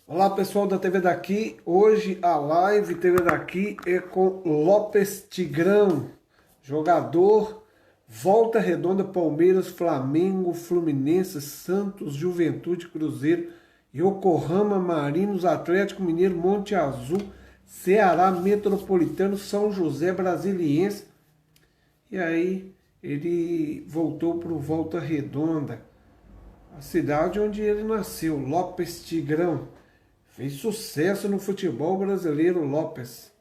Olá pessoal da TV Daqui, hoje a live TV Daqui é com Lopes Tigrão, jogador, Volta Redonda, Palmeiras, Flamengo, Fluminense, Santos, Juventude, Cruzeiro, Yokohama Marinos, Atlético Mineiro, Monte Azul, Ceará, Metropolitano, São José, Brasiliense. E aí ele voltou para o Volta Redonda, a cidade onde ele nasceu, Lopes Tigrão. Fez sucesso no futebol brasileiro, Lopes.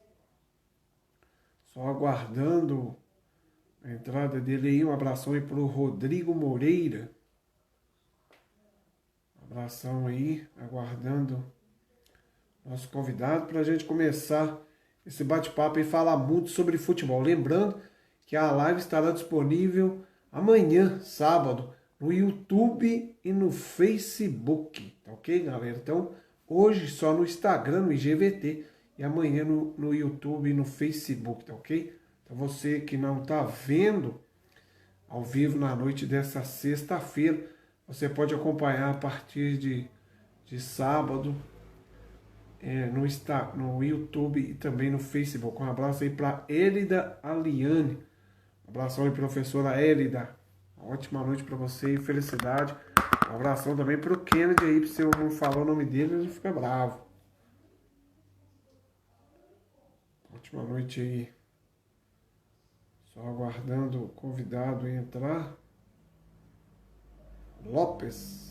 Só aguardando a entrada dele aí. Um abração aí pro Rodrigo Moreira. Um abração aí, aguardando nosso convidado para a gente começar esse bate-papo e falar muito sobre futebol. Lembrando que a live estará disponível amanhã, sábado, no YouTube e no Facebook, tá ok, galera? Então, hoje só no Instagram, no IGVT, e amanhã no YouTube e no Facebook, tá ok? Então, você que não está vendo ao vivo na noite dessa sexta-feira, você pode acompanhar a partir de sábado, no YouTube e também no Facebook. Um abraço aí para Élida Aliane. Um abração aí, professora Élida. Uma ótima noite para você e felicidade. Um abração também para o Kennedy aí, se eu não falar o nome dele, ele fica bravo. Ótima noite aí. Só aguardando o convidado entrar. Lopes.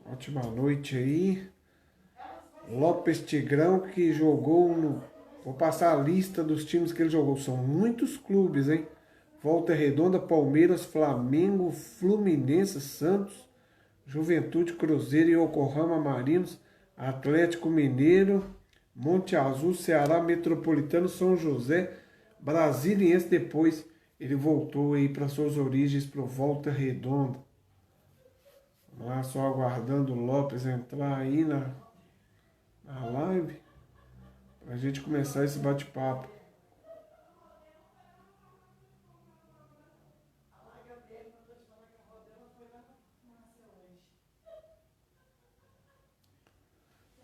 Ótima noite aí. Lopes Tigrão que jogou no... Vou passar a lista dos times que ele jogou. São muitos clubes, hein? Volta Redonda, Palmeiras, Flamengo, Fluminense, Santos, Juventude, Cruzeiro e Yokohama Marinos, Atlético Mineiro, Monte Azul, Ceará, Metropolitano, São José, Brasiliense. Depois ele voltou aí para suas origens, para Volta Redonda. Vamos lá, só aguardando o Lopes entrar aí na live, para a gente começar esse bate-papo.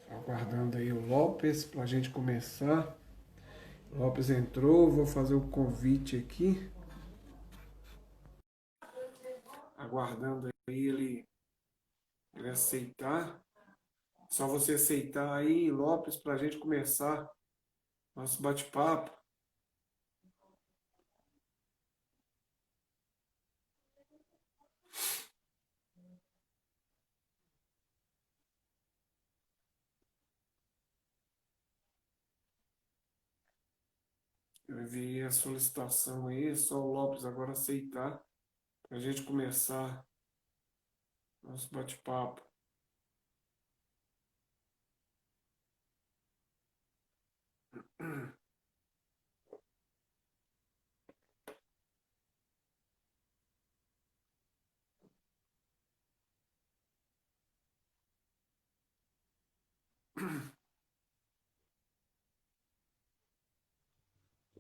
Aguardando aí o Lopes para a gente começar. O Lopes entrou, vou fazer o convite aqui. Aguardando aí ele aceitar. Só você aceitar aí, Lopes, para a gente começar nosso bate-papo. Eu enviei a solicitação aí, só o Lopes agora aceitar para a gente começar nosso bate-papo.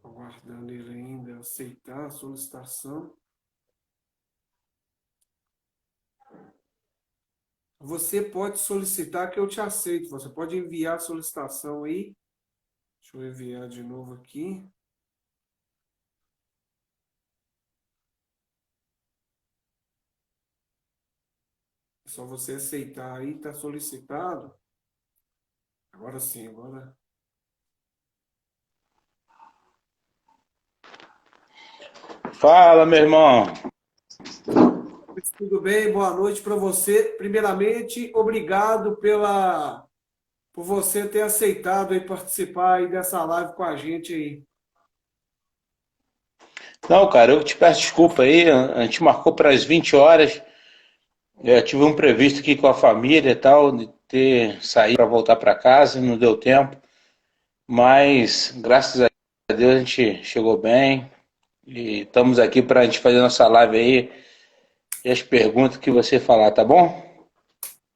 Aguardando ele ainda aceitar a solicitação. Você pode solicitar que eu te aceito. Você pode enviar a solicitação aí. Deixa eu enviar de novo aqui. É só você aceitar aí, está solicitado. Agora sim, agora. Fala, meu irmão. Tudo bem? Boa noite para você. Primeiramente, obrigado por você ter aceitado aí participar aí dessa live com a gente aí. Não, cara, eu te peço desculpa aí. A gente marcou para as 20 horas. Eu tive um previsto aqui com a família e tal, de ter saído para voltar para casa, não deu tempo. Mas, graças a Deus, a gente chegou bem. E estamos aqui para a gente fazer nossa live aí. E as perguntas que você falar, tá bom?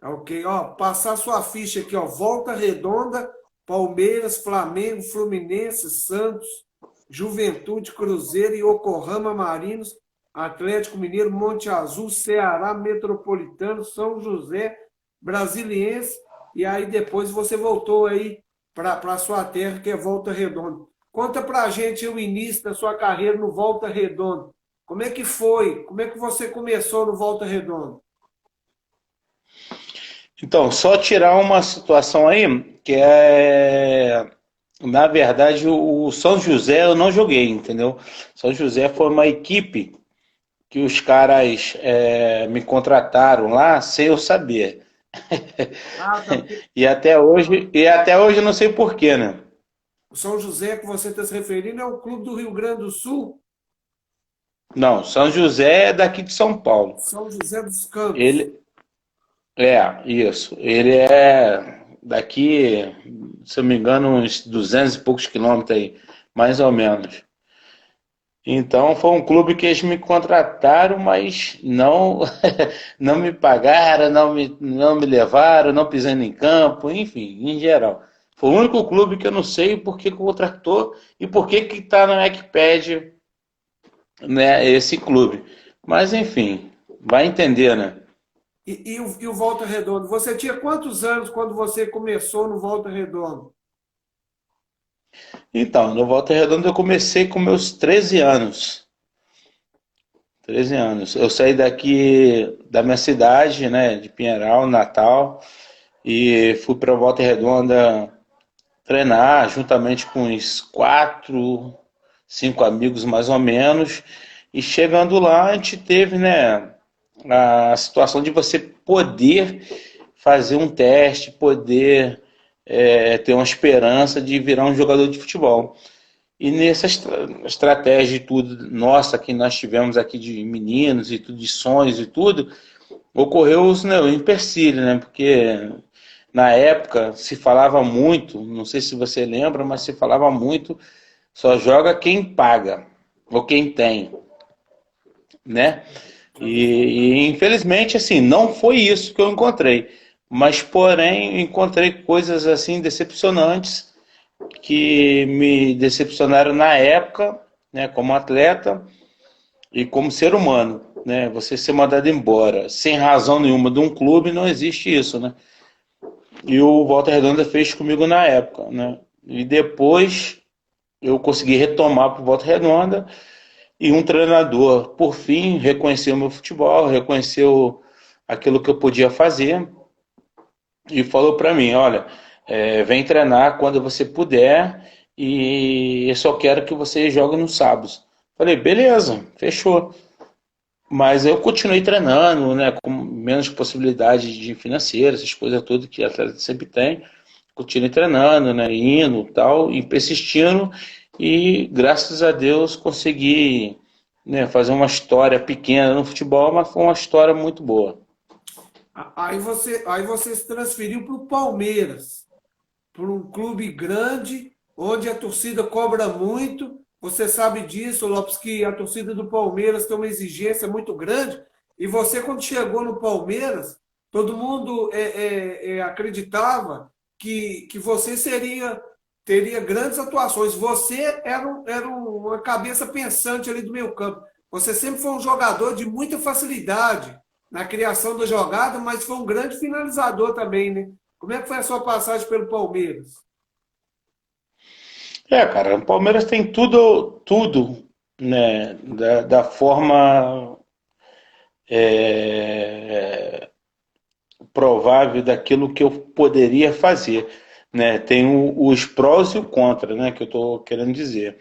Ok, ó, passar sua ficha aqui, ó. Volta Redonda, Palmeiras, Flamengo, Fluminense, Santos, Juventude, Cruzeiro e Yokohama Marinos, Atlético Mineiro, Monte Azul, Ceará, Metropolitano, São José, Brasiliense, e aí depois você voltou aí para sua terra, que é Volta Redonda. Conta pra gente o início da sua carreira no Volta Redonda. Como é que foi? Como é que você começou no Volta Redonda? Então, só tirar uma situação aí, que é, na verdade, o São José eu não joguei, entendeu? São José foi uma equipe que os caras me contrataram lá sem eu saber. Ah, tá. E até hoje eu não sei porquê, né? O São José que você está se referindo é o clube do Rio Grande do Sul, Não, São José é daqui de São Paulo. São José dos Campos. Ele isso. Ele é daqui, se eu me engano, uns 200 e poucos quilômetros aí, mais ou menos. Então foi um clube que eles me contrataram, mas não não me pagaram, não me levaram, não pisando em campo, enfim, em geral. Foi o único clube que eu não sei por que contratou e por que está na Wikipedia, né, esse clube. Mas enfim, vai entender, né? E o Volta Redonda? Você tinha quantos anos quando você começou no Volta Redonda? Então, no Volta Redonda eu comecei com meus 13 anos. 13 anos. Eu saí daqui da minha cidade, né, de Pinheiral, Natal, e fui para Volta Redonda treinar juntamente com uns quatro, cinco amigos mais ou menos. E chegando lá, a gente teve, né, a situação de você poder fazer um teste, poder ter uma esperança de virar um jogador de futebol. E nessa estratégia e tudo nossa que nós tivemos aqui de meninos e tudo, de sonhos e tudo, ocorreu o empecilho, né? Porque na época se falava muito, não sei se você lembra, mas se falava muito, só joga quem paga ou quem tem, né? Já ouvi falar. E infelizmente assim, não foi isso que eu encontrei, mas porém encontrei coisas assim decepcionantes que me decepcionaram na época, né, como atleta e como ser humano, né? Você ser mandado embora sem razão nenhuma de um clube, não existe isso, né? E o Volta Redonda fez comigo na época, né? E depois eu consegui retomar para o Volta Redonda e um treinador, por fim, reconheceu o meu futebol, reconheceu aquilo que eu podia fazer e falou para mim, olha, vem treinar quando você puder e eu só quero que você jogue nos sábados. Falei, beleza, fechou. Mas eu continuei treinando, né, com menos possibilidade de financeira, essas coisas todas que atleta sempre tem. Continuei treinando, né, indo, tal, e persistindo e graças a Deus consegui, né, fazer uma história pequena no futebol, mas foi uma história muito boa. Aí você se transferiu para o Palmeiras, para um clube grande, onde a torcida cobra muito. Você sabe disso, Lopes, que a torcida do Palmeiras tem uma exigência muito grande. E você, quando chegou no Palmeiras, todo mundo acreditava que você teria grandes atuações. Você era uma cabeça pensante ali do meio campo. Você sempre foi um jogador de muita facilidade na criação da jogada, mas foi um grande finalizador também, né? Como é que foi a sua passagem pelo Palmeiras? Cara, o Palmeiras tem tudo, né, da forma é, provável daquilo que eu poderia fazer, né? Tem os prós e o contra, né, que eu estou querendo dizer.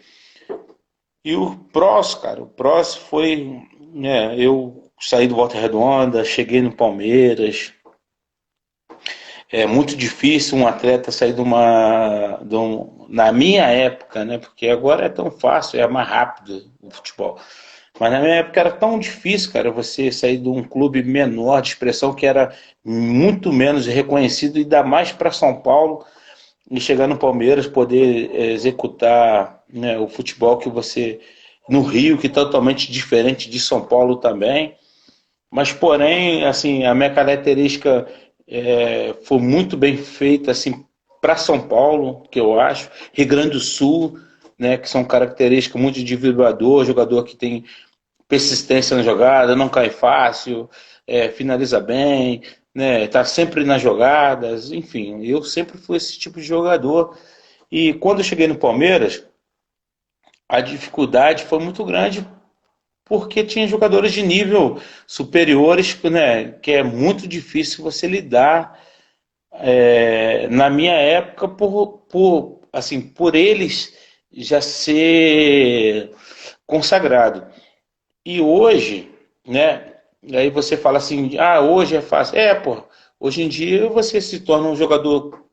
E o prós, cara, o prós foi, né, eu saí do Volta Redonda, cheguei no Palmeiras. É muito difícil um atleta sair na minha época, né? Porque agora é tão fácil, é mais rápido o futebol. Mas na minha época era tão difícil, cara, você sair de um clube menor de expressão que era muito menos reconhecido, e ainda mais para São Paulo, e chegar no Palmeiras, poder executar, né, o futebol que você. No Rio, que é totalmente diferente de São Paulo também. Mas, porém, assim, a minha característica foi muito bem feita assim para São Paulo, que eu acho, Rio Grande do Sul, né, que são características muito de individuador, jogador que tem persistência na jogada, não cai fácil, finaliza bem, né, tá sempre nas jogadas, enfim, eu sempre fui esse tipo de jogador. E quando eu cheguei no Palmeiras, a dificuldade foi muito grande porque tinha jogadores de nível superiores, né, que é muito difícil você lidar na minha época assim, por eles já ser consagrado. E hoje, né, aí você fala assim, ah, hoje é fácil. Pô, hoje em dia você se torna um jogador,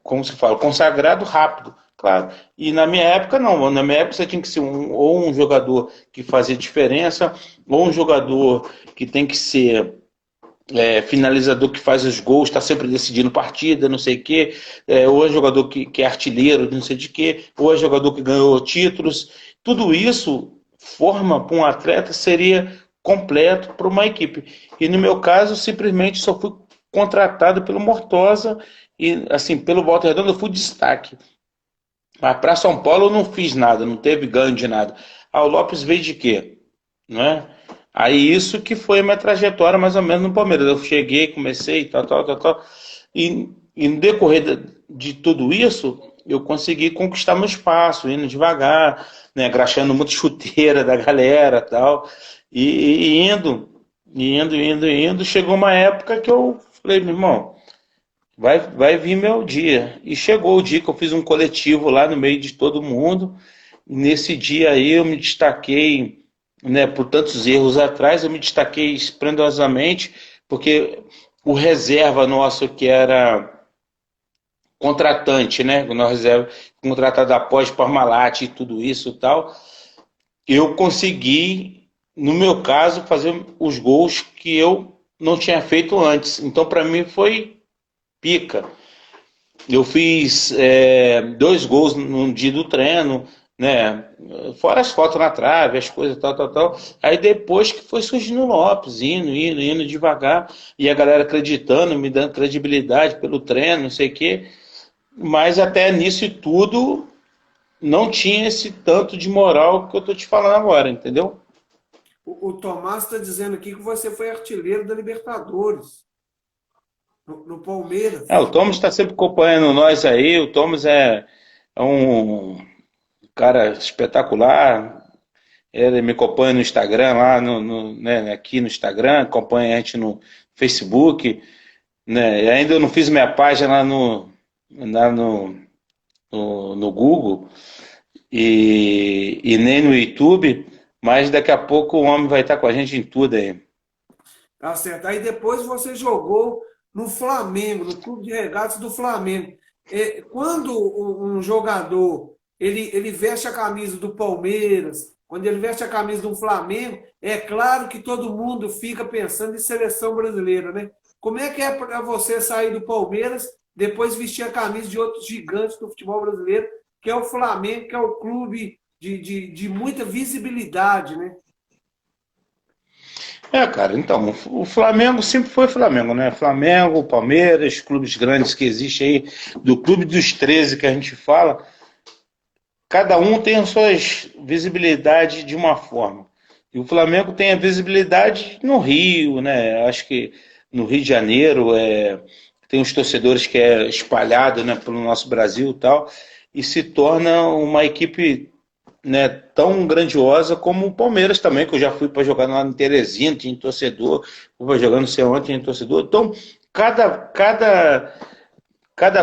como se fala, consagrado rápido, claro. E na minha época não, na minha época você tinha que ser ou um jogador que fazia diferença, ou um jogador que tem que ser finalizador que faz os gols, está sempre decidindo partida, não sei o quê, ou é jogador que é artilheiro, não sei de quê, ou é jogador que ganhou títulos. Tudo isso forma para um atleta seria completo para uma equipe. E no meu caso, simplesmente só fui contratado pelo Mortosa e assim, pelo Volta Redonda eu fui destaque. Mas para São Paulo eu não fiz nada, não teve ganho de nada. O Lopes veio de quê? Não é? Aí isso que foi a minha trajetória mais ou menos no Palmeiras. Eu cheguei, comecei, tal, tal, tal, tal. E no decorrer de tudo isso, eu consegui conquistar meu espaço, indo devagar, né, graxando muito chuteira da galera tal. E indo. Chegou uma época que eu falei, meu irmão, vai vir meu dia. E chegou o dia que eu fiz um coletivo lá no meio de todo mundo. Nesse dia aí eu me destaquei, né, por tantos erros atrás, eu me destaquei esplendorosamente, porque o reserva nosso que era contratante, né, o nosso reserva contratado após Parmalat e tudo isso e tal, eu consegui, no meu caso, fazer os gols que eu não tinha feito antes. Então, para mim, foi pica. Eu fiz 2 gols no dia do treino, né? Fora as fotos na trave, as coisas, tal, tal, tal. Aí depois que foi surgindo o Lopes, indo devagar, e a galera acreditando, me dando credibilidade pelo treino, não sei o quê. Mas até nisso e tudo, não tinha esse tanto de moral que eu tô te falando agora, entendeu? O Tomás está dizendo aqui que você foi artilheiro da Libertadores, no O Palmeiras. Thomas está sempre acompanhando nós aí, o Thomas é um cara espetacular. Ele me acompanha no Instagram, lá né, aqui no Instagram, acompanha a gente no Facebook, né? E ainda eu não fiz minha página lá no Google e nem no YouTube, mas daqui a pouco o homem vai estar com a gente em tudo aí. Tá certo. Aí depois você jogou no Flamengo, no Clube de Regatas do Flamengo. Quando um jogador ele veste a camisa do Palmeiras, quando ele veste a camisa do Flamengo, é claro que todo mundo fica pensando em seleção brasileira, né? Como é que é para você sair do Palmeiras, depois vestir a camisa de outros gigantes do futebol brasileiro, que é o Flamengo, que é o clube de muita visibilidade, né? Cara, então, o Flamengo sempre foi Flamengo, né? Flamengo, Palmeiras, clubes grandes que existem aí, do Clube dos 13 que a gente fala, cada um tem as suas visibilidades de uma forma. E o Flamengo tem a visibilidade no Rio, né? Acho que no Rio de Janeiro tem os torcedores que é espalhado, né, pelo nosso Brasil e tal, e se torna uma equipe, né, tão grandiosa como o Palmeiras também, que eu já fui para jogar lá em Teresina, tinha torcedor, fui para jogar no sei onde, tinha torcedor. Então, cada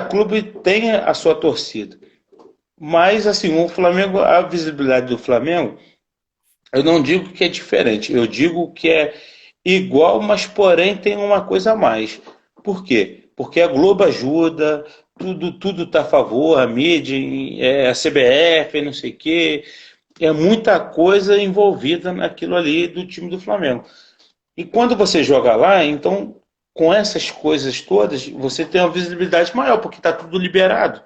clube tem a sua torcida. Mas, assim, o Flamengo, a visibilidade do Flamengo, eu não digo que é diferente, eu digo que é igual, mas porém tem uma coisa a mais. Por quê? Porque a Globo ajuda, tudo está a favor, a mídia, a CBF, não sei o quê, é muita coisa envolvida naquilo ali do time do Flamengo. E quando você joga lá, então, com essas coisas todas, você tem uma visibilidade maior, porque está tudo liberado.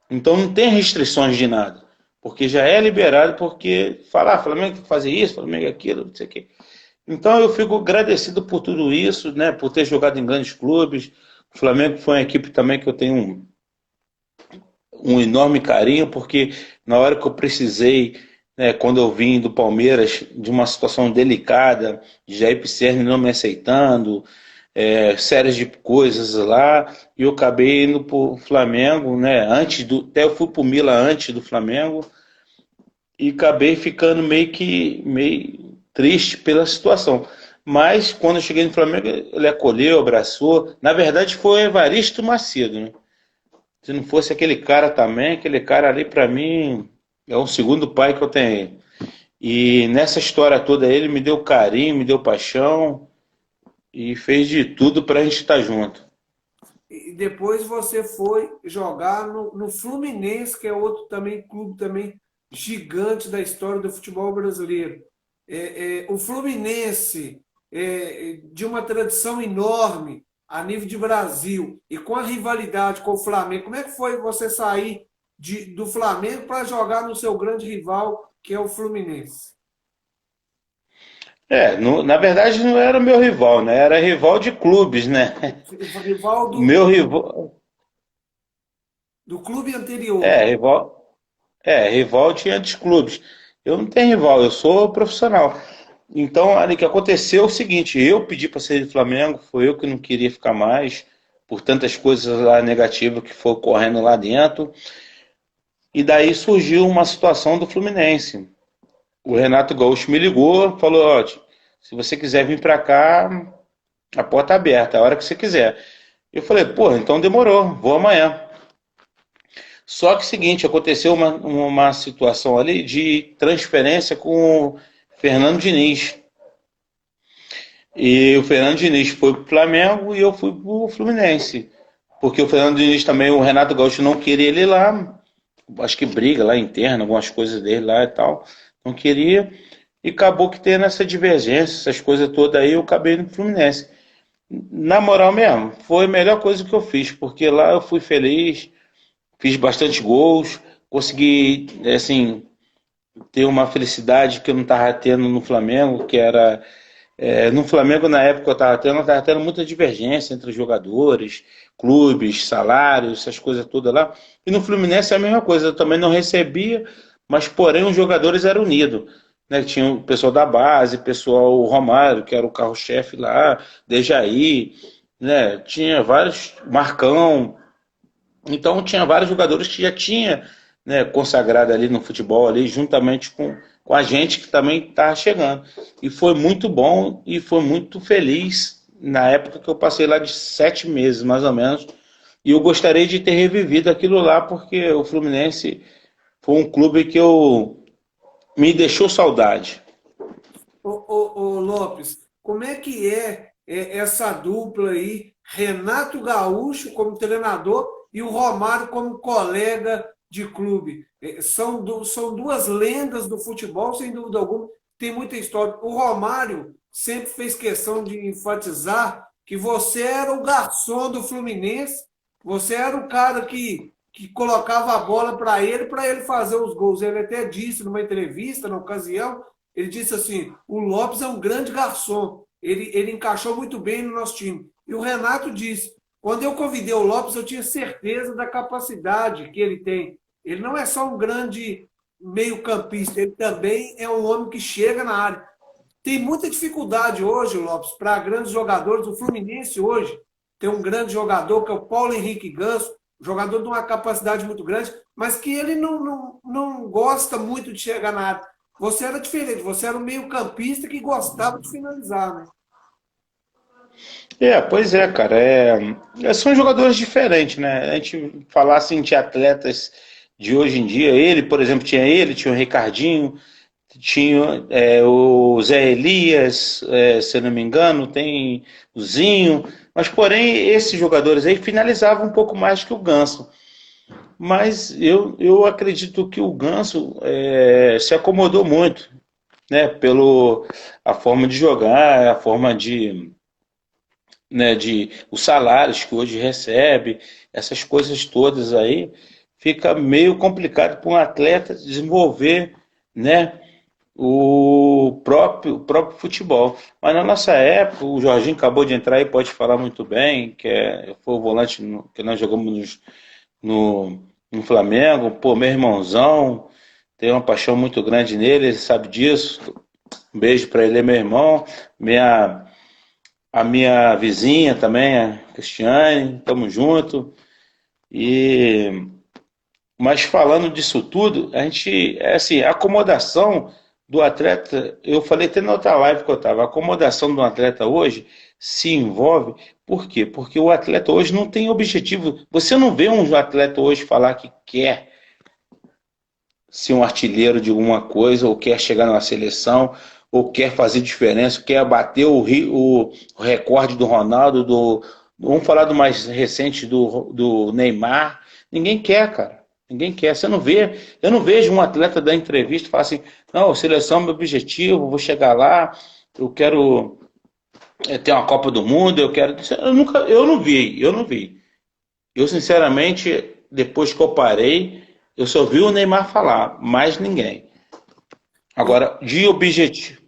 Então não tem restrições de nada, porque já é liberado, porque falar, Flamengo tem que fazer isso, Flamengo é aquilo, não sei o quê. Então eu fico agradecido por tudo isso, né? Por ter jogado em grandes clubes. O Flamengo foi uma equipe também que eu tenho um enorme carinho, porque na hora que eu precisei, né, quando eu vim do Palmeiras, de uma situação delicada, de Jair Pisserni não me aceitando, séries de coisas lá, e eu acabei indo para o Flamengo, né, até eu fui para o Milan antes do Flamengo, e acabei ficando meio triste pela situação. Mas quando eu cheguei no Flamengo, ele acolheu, abraçou. Na verdade, foi o Evaristo Macedo, né? Se não fosse aquele cara também, aquele cara ali para mim é um segundo pai que eu tenho. E nessa história toda ele me deu carinho, me deu paixão e fez de tudo para a gente estar junto. E depois você foi jogar no Fluminense, que é outro também clube também gigante da história do futebol brasileiro. O Fluminense, de uma tradição enorme a nível de Brasil, e com a rivalidade com o Flamengo, como é que foi você sair do Flamengo para jogar no seu grande rival, que é o Fluminense? Na verdade não era meu rival, né? Era rival de clubes, né? Rival Meu rival, do clube anterior. é, rival, rival tinha de clubes. Eu não tenho rival, eu sou profissional. Então, ali que aconteceu é o seguinte, eu pedi para sair do Flamengo, foi eu que não queria ficar mais, por tantas coisas lá negativas que foi ocorrendo lá dentro. E daí surgiu uma situação do Fluminense. O Renato Gaúcho me ligou, falou, ó, se você quiser vir para cá, a porta é aberta, a hora que você quiser. Eu falei, pô, então demorou, vou amanhã. Só que é o seguinte, aconteceu uma situação ali de transferência com o Fernando Diniz. E o Fernando Diniz foi pro Flamengo e eu fui pro Fluminense. Porque o Fernando Diniz também, o Renato Gaúcho não queria ele lá. Acho que briga lá interna, algumas coisas dele lá e tal. Não queria. E acabou que tendo essa divergência, essas coisas todas aí, eu acabei no Fluminense. Na moral mesmo, foi a melhor coisa que eu fiz, porque lá eu fui feliz, fiz bastante gols, consegui, assim, ter uma felicidade que eu não estava tendo no Flamengo, que era no Flamengo, na época, eu estava tendo muita divergência entre os jogadores, clubes, salários, essas coisas todas lá. E no Fluminense é a mesma coisa, eu também não recebia, mas porém os jogadores eram unidos. Né? Tinha o pessoal da base, o pessoal, o Romário, que era o carro-chefe lá, Dejaí, né? Tinha vários, Marcão. Então tinha vários jogadores que já tinha, né, consagrado ali no futebol, ali, juntamente com a gente que também estava chegando. E foi muito bom e foi muito feliz na época que eu passei lá de 7 meses, mais ou menos. E eu gostaria de ter revivido aquilo lá, porque o Fluminense foi um clube que me deixou saudade. Ô, Lopes, como é que essa dupla aí, Renato Gaúcho como treinador e o Romário como colega de clube? São duas lendas do futebol, sem dúvida alguma, tem muita história. O Romário sempre fez questão de enfatizar que você era o garçom do Fluminense, você era o cara que colocava a bola para ele fazer os gols. Ele até disse numa entrevista, na ocasião, ele disse assim: o Lopes é um grande garçom, ele encaixou muito bem no nosso time. E o Renato disse: quando eu convidei o Lopes, eu tinha certeza da capacidade que ele tem. Ele não é só um grande meio-campista, ele também é um homem que chega na área. Tem muita dificuldade hoje, Lopes, para grandes jogadores. O Fluminense hoje tem um grande jogador, que é o Paulo Henrique Ganso, jogador de uma capacidade muito grande, mas que ele não gosta muito de chegar na área. Você era diferente, você era um meio-campista que gostava de finalizar, né? Pois é, cara. São jogadores diferentes, né? A gente falar assim de atletas de hoje em dia, tinha o Ricardinho, tinha o Zé Elias, se eu não me engano, tem o Zinho, mas porém esses jogadores aí finalizavam um pouco mais que o Ganso. Mas eu acredito que o Ganso se acomodou muito, né? Pelo a forma de jogar, a forma de, né, de os salários que hoje recebe, essas coisas todas aí, fica meio complicado para um atleta desenvolver, né, o próprio futebol. Mas na nossa época, o Jorginho acabou de entrar e pode falar muito bem, foi o volante que nós jogamos no Flamengo. Pô, meu irmãozão, tem uma paixão muito grande nele, ele sabe disso. Um beijo para ele, meu irmão. A minha vizinha também, a Cristiane, tamo junto. E mas falando disso tudo, a gente, é assim, a acomodação do atleta, eu falei até na outra live que eu estava, a acomodação do atleta hoje se envolve, por quê? Porque o atleta hoje não tem objetivo. Você não vê um atleta hoje falar que quer ser um artilheiro de alguma coisa, ou quer chegar numa seleção, ou quer fazer diferença, quer bater o recorde do Ronaldo, vamos falar do mais recente do Neymar. Ninguém quer, cara. Ninguém quer. Você não vê. Eu não vejo um atleta dar entrevista e falar assim: não, seleção é meu objetivo, vou chegar lá, eu quero ter uma Copa do Mundo, eu quero. Eu não vi. Eu, sinceramente, depois que eu parei, eu só vi o Neymar falar, mais ninguém. Ô, Agora, de objetivo.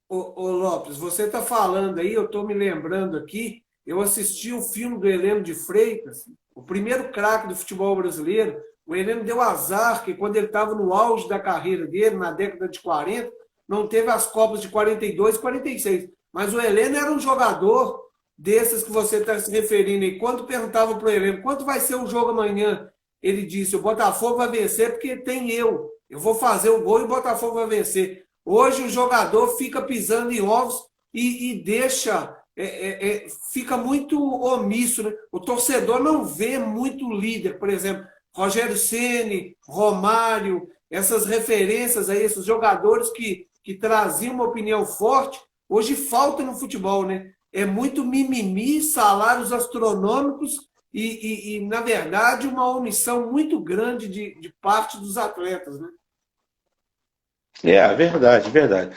ô Lopes, você está falando aí, eu estou me lembrando aqui, eu assisti o filme do Heleno de Freitas, o primeiro craque do futebol brasileiro. O Heleno deu azar que quando ele estava no auge da carreira dele, na década de 40, não teve as Copas de 42 e 46. Mas o Heleno era um jogador desses que você está se referindo aí. Quando perguntavam para o Heleno quanto vai ser o jogo amanhã, ele disse: o Botafogo vai vencer porque tem eu. Eu vou fazer o gol e o Botafogo vai vencer. Hoje o jogador fica pisando em ovos e deixa, fica muito omisso, né? O torcedor não vê muito líder, por exemplo, Rogério Ceni, Romário, essas referências aí, esses jogadores que traziam uma opinião forte, hoje falta no futebol, né? É muito mimimi, salários astronômicos na verdade, uma omissão muito grande de parte dos atletas, né? Verdade, verdade.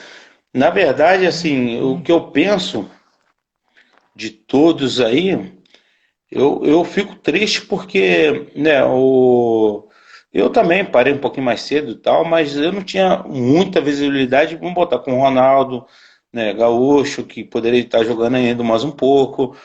Na verdade, assim, o que eu penso de todos aí, eu fico triste porque, né, eu também parei um pouquinho mais cedo e tal, mas eu não tinha muita visibilidade. Vamos botar com o Ronaldo, né, Gaúcho, que poderia estar jogando ainda mais um pouco,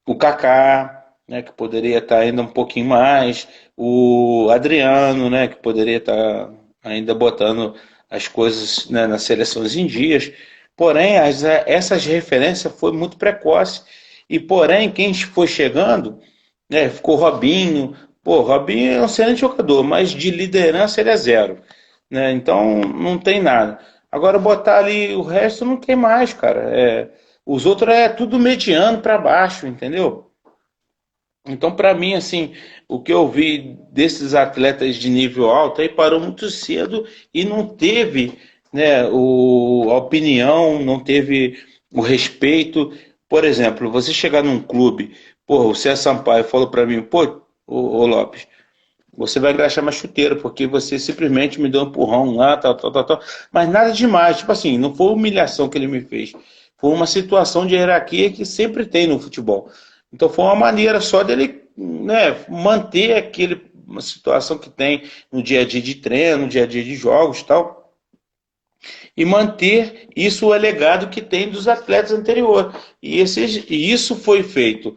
o Kaká, né, que poderia estar ainda um pouquinho mais, o Adriano, né, que poderia estar ainda botando as coisas, né, nas seleções em dias. Porém, essas referências foi muito precoce. E porém, quem foi chegando, né, ficou Robinho. Pô, Robinho é um excelente jogador, mas de liderança ele é zero, né? Então não tem nada. Agora botar ali o resto não tem mais, cara. Os outros é tudo mediano para baixo, entendeu? Então, para mim, assim, o que eu vi desses atletas de nível alto aí parou muito cedo e não teve, né, a opinião, não teve o respeito. Por exemplo, você chegar num clube, pô, o César Sampaio falou para mim: pô, ô Lopes, você vai engraxar minha chuteira, porque você simplesmente me deu um empurrão lá, tal, tal, tal, tal. Mas nada demais, tipo assim, não foi humilhação que ele me fez. Foi uma situação de hierarquia que sempre tem no futebol. Então foi uma maneira só dele, né, manter uma situação que tem no dia a dia de treino, no dia a dia de jogos e tal, e manter isso o legado que tem dos atletas anteriores. E isso foi feito.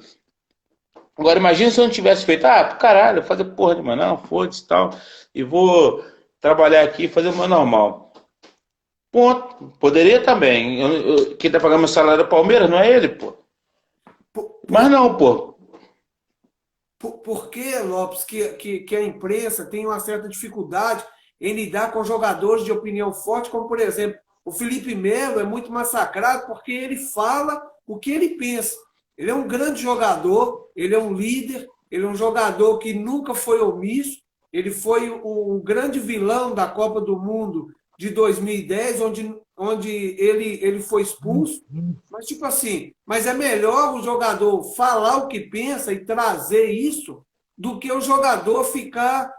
Agora, imagina se eu não tivesse feito, pro caralho, fazer porra de mano, não, foda-se e tal, e vou trabalhar aqui e fazer o meu normal. Ponto. Poderia também. Quem tá pagando meu salário é o Palmeiras, não é ele, pô. Por, Mas por, não, pô. por que, Lopes, que a imprensa tem uma certa dificuldade em lidar com jogadores de opinião forte, como, por exemplo, o Felipe Melo é muito massacrado porque ele fala o que ele pensa. Ele é um grande jogador, ele é um líder, ele é um jogador que nunca foi omisso, ele foi o grande vilão da Copa do Mundo de 2010, onde ele foi expulso. Mas, tipo assim, mas é melhor o jogador falar o que pensa e trazer isso do que o jogador ficar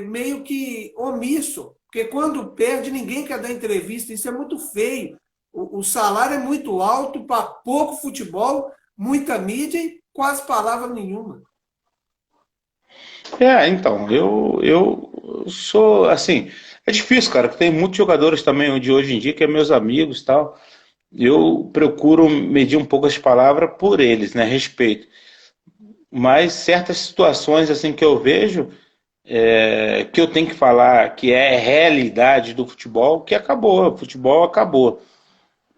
meio que omisso. Porque quando perde, ninguém quer dar entrevista. Isso é muito feio. O salário é muito alto para pouco futebol, muita mídia e quase palavra nenhuma. Então, eu sou assim. É difícil, cara, porque tem muitos jogadores também de hoje em dia que é meus amigos e tal. Eu procuro medir um pouco as palavras por eles, né? Respeito. Mas certas situações assim que eu vejo, que eu tenho que falar que é realidade do futebol, que acabou, o futebol acabou.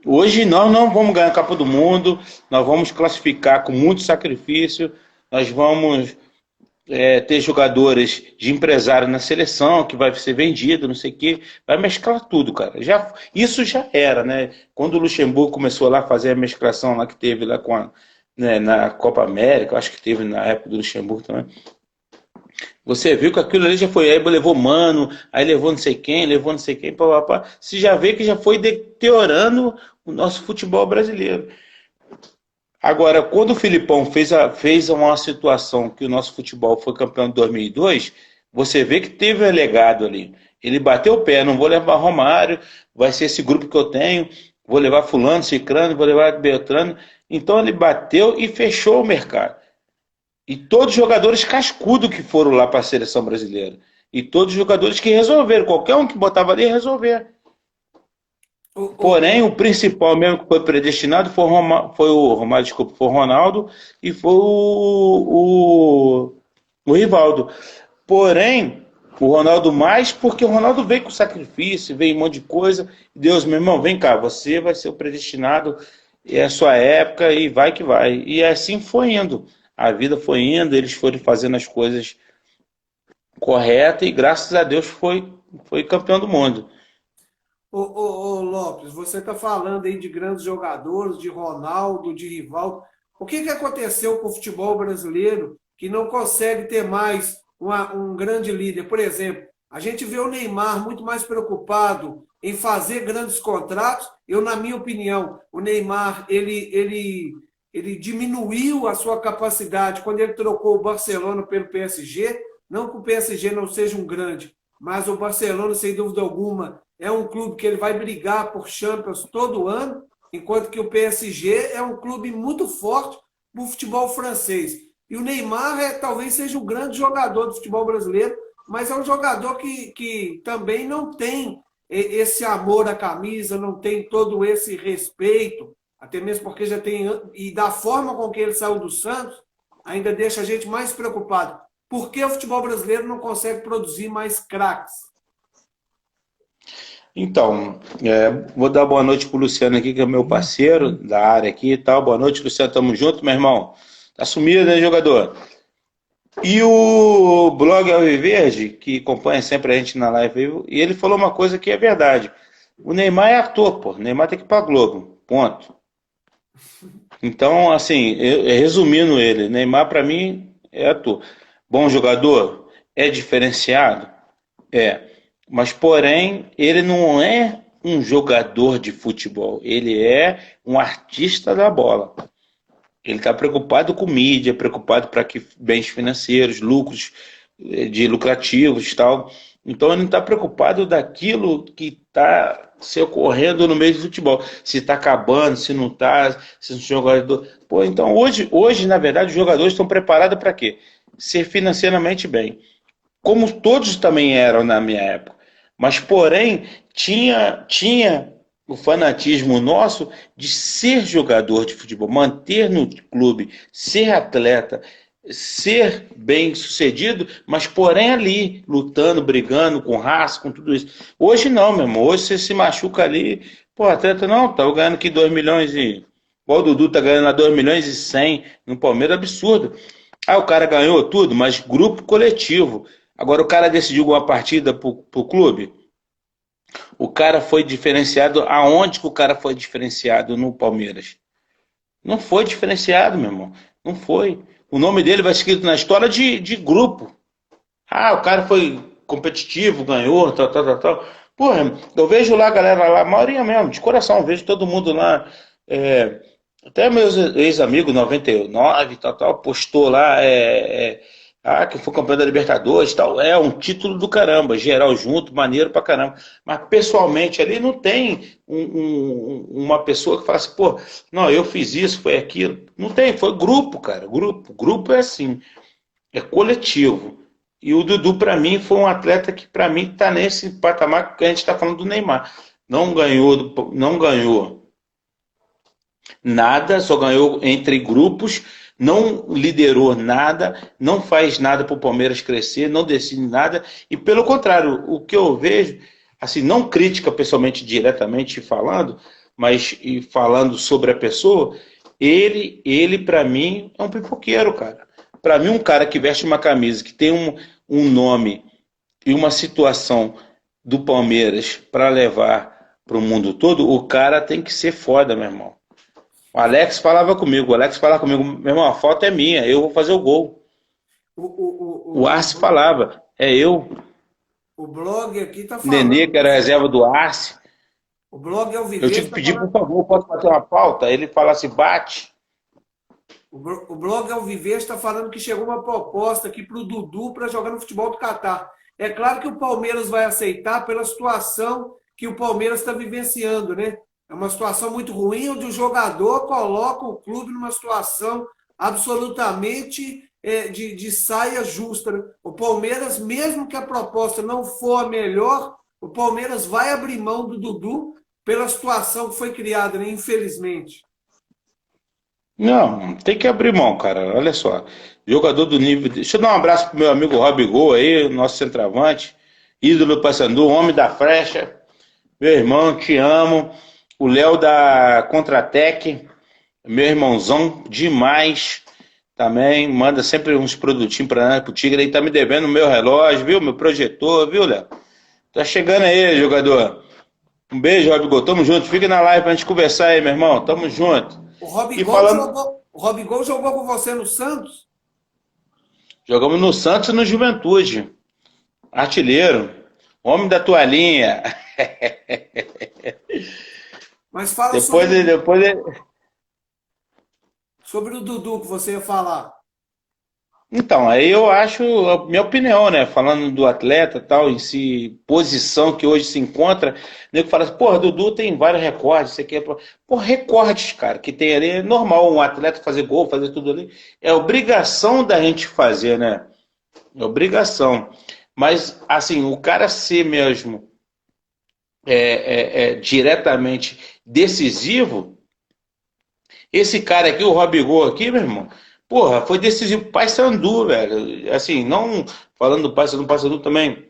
Hoje nós não vamos ganhar a Copa do Mundo, nós vamos classificar com muito sacrifício, nós vamos ter jogadores de empresário na seleção que vai ser vendido, não sei o quê, vai mesclar tudo, cara. Isso já era, né? Quando o Luxemburgo começou lá a fazer a mesclação lá que teve lá né, na Copa América, acho que teve na época do Luxemburgo também. Você viu que aquilo ali já foi, aí levou Mano, aí levou não sei quem, papapá. Você já vê que já foi deteriorando o nosso futebol brasileiro. Agora, quando o Filipão fez uma situação que o nosso futebol foi campeão de 2002, você vê que teve um legado ali. Ele bateu o pé, não vou levar Romário, vai ser esse grupo que eu tenho, vou levar fulano, ciclano, vou levar Beltrano. Então ele bateu e fechou o mercado. E todos os jogadores cascudos que foram lá para a seleção brasileira. E todos os jogadores que resolveram. Qualquer um que botava ali resolver. Porém, o principal mesmo que foi predestinado foi o Romário, desculpa, foi o Ronaldo e foi o Rivaldo. Porém, o Ronaldo mais, porque o Ronaldo veio com sacrifício, veio um monte de coisa. Deus, meu irmão, vem cá, você vai ser o predestinado, é a sua época e vai que vai. E assim foi indo. A vida foi indo, eles foram fazendo as coisas corretas e graças a Deus foi campeão do mundo. Ô, Lopes, você está falando aí de grandes jogadores, de Ronaldo, de Rivaldo. O que que aconteceu com o futebol brasileiro que não consegue ter mais um grande líder? Por exemplo, a gente vê o Neymar muito mais preocupado em fazer grandes contratos. Eu, na minha opinião, o Neymar ele diminuiu a sua capacidade quando ele trocou o Barcelona pelo PSG. Não que o PSG não seja um grande, mas o Barcelona, sem dúvida alguma, é um clube que ele vai brigar por Champions todo ano, enquanto que o PSG é um clube muito forte no futebol francês. E o Neymar talvez seja um grande jogador do futebol brasileiro, mas é um jogador que também não tem esse amor à camisa, não tem todo esse respeito, até mesmo porque já tem... E da forma com que ele saiu do Santos, ainda deixa a gente mais preocupado. Por que o futebol brasileiro não consegue produzir mais craques? Então, vou dar boa noite pro Luciano aqui, que é meu parceiro da área aqui e tal. Boa noite, Luciano, tamo junto, meu irmão. Tá sumido, né, jogador? E o blog Alviverde, que acompanha sempre a gente na live, e ele falou uma coisa que é verdade. O Neymar é ator, pô. O Neymar tem que ir pra Globo, ponto. Então, assim, resumindo ele, Neymar pra mim é ator. Bom jogador? É diferenciado? É. Mas, porém, ele não é um jogador de futebol. Ele é um artista da bola. Ele está preocupado com mídia, preocupado para que bens financeiros, lucros de lucrativos e tal. Então, ele não está preocupado daquilo que está se ocorrendo no meio do futebol. Se está acabando, se não está, se o jogador... Pô, então, hoje, na verdade, os jogadores estão preparados para quê? Ser financeiramente bem. Como todos também eram na minha época. Mas, porém, tinha o fanatismo nosso de ser jogador de futebol, manter no clube, ser atleta, ser bem sucedido, mas porém ali, lutando, brigando com raça, com tudo isso. Hoje não, meu irmão. Hoje você se machuca ali, pô, atleta não, tá ganhando aqui 2 milhões e... Igual o Dudu tá ganhando lá 2 milhões e 100 no Palmeiras, absurdo. Ah, o cara ganhou tudo, mas grupo coletivo. Agora o cara decidiu uma partida pro clube. O cara foi diferenciado. Aonde que o cara foi diferenciado no Palmeiras? Não foi diferenciado, meu irmão. Não foi. O nome dele vai escrito na história de grupo. Ah, o cara foi competitivo, ganhou, tal, tal, tal, tal. Porra, eu vejo lá a galera lá, a maioria mesmo, de coração, vejo todo mundo lá. Até meus ex-amigos, 99, tal, tal, postou lá, que foi campeão da Libertadores, tal. É um título do caramba, geral junto, maneiro pra caramba. Mas pessoalmente ali não tem uma pessoa que fala assim, pô, não, eu fiz isso, foi aquilo. Não tem, foi grupo, cara, grupo. Grupo é assim, é coletivo. E o Dudu, para mim, foi um atleta que, para mim, está nesse patamar que a gente está falando do Neymar. Não ganhou nada, só ganhou entre grupos, não liderou nada, não faz nada para o Palmeiras crescer, não decide nada. E, pelo contrário, o que eu vejo, assim, não crítica pessoalmente, diretamente falando, mas e falando sobre a pessoa, ele para mim, é um pipoqueiro, cara. Para mim, um cara que veste uma camisa, que tem um nome e uma situação do Palmeiras para levar para o mundo todo, o cara tem que ser foda, meu irmão. O Alex falava comigo, meu irmão, a falta é minha, eu vou fazer o gol. O, o, O o, Arce o, falava, é eu, o blog aqui tá Nenê, falando. que era a reserva do Arce. O blog é o Eu Viver tive que está pedir, por falando. favor, posso bater uma pauta? Ele fala assim, bate. O blog é o Viver está falando que chegou uma proposta aqui para o Dudu para jogar no futebol do Catar. É claro que o Palmeiras vai aceitar pela situação que o Palmeiras está vivenciando, né? É uma situação muito ruim, onde o jogador coloca o clube numa situação absolutamente de saia justa, né? O Palmeiras, mesmo que a proposta não for a melhor, o Palmeiras vai abrir mão do Dudu pela situação que foi criada, né? Infelizmente. Não, tem que abrir mão, cara. Olha só. Jogador do nível. Deixa eu dar um abraço pro meu amigo Robigol aí, nosso centroavante, ídolo do Paysandu, homem da flecha. Meu irmão, te amo. O Léo da Contratec, meu irmãozão demais também. Manda sempre uns produtinhos para nós, pro Tigre aí. Tá me devendo o meu relógio, viu? Meu projetor, viu, Léo? Tá chegando aí, jogador. Um beijo, Robigol. Tamo junto. Fica na live pra gente conversar aí, meu irmão. Tamo junto. E falando. O Robigol jogou com você no Santos? Jogamos no Santos e no Juventude. Artilheiro. Homem da toalhinha. Mas fala Depois, sobre o Dudu que você ia falar. então, aí eu acho, a minha opinião, né? Falando do atleta tal, em si, posição que hoje se encontra, o nego fala assim, porra, Dudu tem vários recordes, isso aqui é. Porra, recordes, cara, que tem ali, é normal um atleta fazer gol, fazer tudo ali. É obrigação da gente fazer, né? É obrigação. Mas, assim, o cara ser mesmo diretamente decisivo, esse cara aqui, o Robigol aqui, meu irmão, porra, foi decisivo. Paysandu, velho. Assim, não falando do Paysandu, o Paysandu também